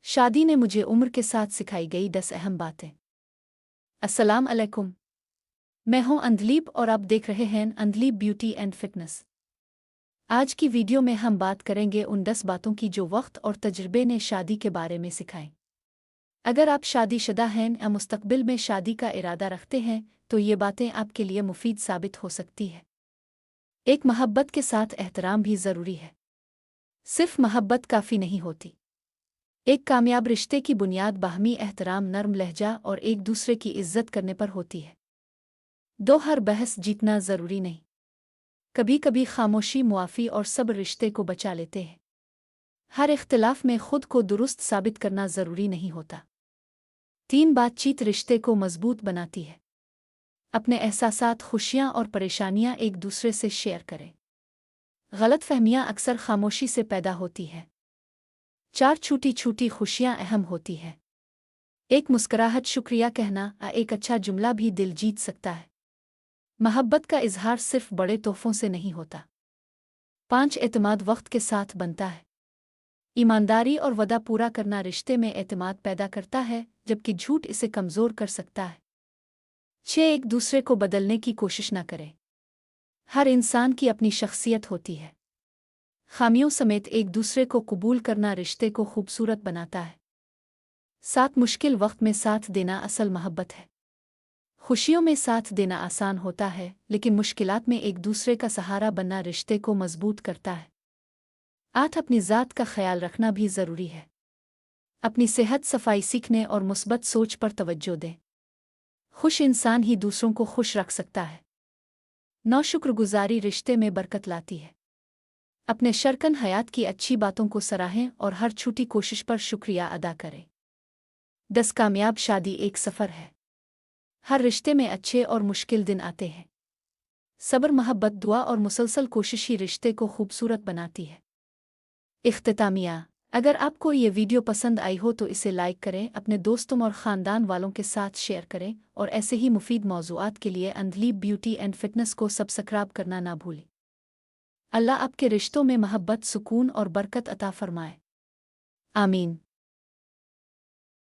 शादी ने मुझे उम्र के साथ सिखाई गई 10 अहम बातें। अस्सलाम अलैकुम। मैं हूं अंधलीब और आप देख रहे हैं अंधलीब ब्यूटी एंड फिटनेस। आज की वीडियो में हम बात करेंगे उन 10 बातों की जो वक्त और तजुर्बे ने शादी के बारे में सिखाएं। अगर आप शादीशुदा हैं या मुस्तकबिल में शादी का इरादा रखते हैं तो ये बातें आपके लिए मुफीद साबित हो सकती है। एक मोहब्बत के साथ एहतराम भी ज़रूरी है। सिर्फ मोहब्बत काफ़ी नहीं होती। एक कामयाब रिश्ते की बुनियाद बाहमी एहतराम, नरम लहजा और एक दूसरे की इज्जत करने पर होती है। हर बहस जीतना ज़रूरी नहीं। कभी कभी खामोशी, मुआफ़ी और सब्र रिश्ते को बचा लेते हैं। हर इख्तिलाफ में खुद को दुरुस्त साबित करना ज़रूरी नहीं होता। 3 बातचीत रिश्ते को मजबूत बनाती है। अपने एहसासात, खुशियाँ और परेशानियाँ एक दूसरे से शेयर करें। गलतफहमियाँ अक्सर खामोशी से पैदा होती हैं। 4 छोटी छोटी खुशियाँ अहम होती हैं। एक मुस्कुराहट, शुक्रिया कहना या एक अच्छा जुमला भी दिल जीत सकता है। मोहब्बत का इजहार सिर्फ बड़े तोहफों से नहीं होता। 5 एतमाद वक्त के साथ बनता है। ईमानदारी और वदा पूरा करना रिश्ते में एतमाद पैदा करता है, जबकि झूठ इसे कमज़ोर कर सकता है। 6 एक दूसरे को बदलने की कोशिश न करें। हर इंसान की अपनी शख्सियत होती है। खामियों समेत एक दूसरे को कबूल करना रिश्ते को खूबसूरत बनाता है। 7 मुश्किल वक्त में साथ देना असल मोहब्बत है। खुशियों में साथ देना आसान होता है, लेकिन मुश्किलात में एक दूसरे का सहारा बनना रिश्ते को मजबूत करता है। 8 अपनी ज़ात का ख्याल रखना भी ज़रूरी है। अपनी सेहत, सफाई, सीखने और मुस्बत सोच पर तवज्जो दें। खुश इंसान ही दूसरों को खुश रख सकता है। 9 शुक्रगुजारी रिश्ते में बरकत लाती है। अपने शरकन हयात की अच्छी बातों को सराहें और हर छोटी कोशिश पर शुक्रिया अदा करें। 10 कामयाब शादी एक सफ़र है। हर रिश्ते में अच्छे और मुश्किल दिन आते हैं। सब्र, मोहब्बत, दुआ और मुसलसल कोशिश ही रिश्ते को खूबसूरत बनाती है। इख्तितामिया, अगर आपको ये वीडियो पसंद आई हो तो इसे लाइक करें, अपने दोस्तों और ख़ानदान वालों के साथ शेयर करें और ऐसे ही मुफीद मौज़ूआत के लिए अंधलीब ब्यूटी एंड फिटनेस को सब्सक्राइब करना ना भूलें। अल्लाह आपके रिश्तों में मोहब्बत, सुकून और बरकत अता फरमाए। आमीन।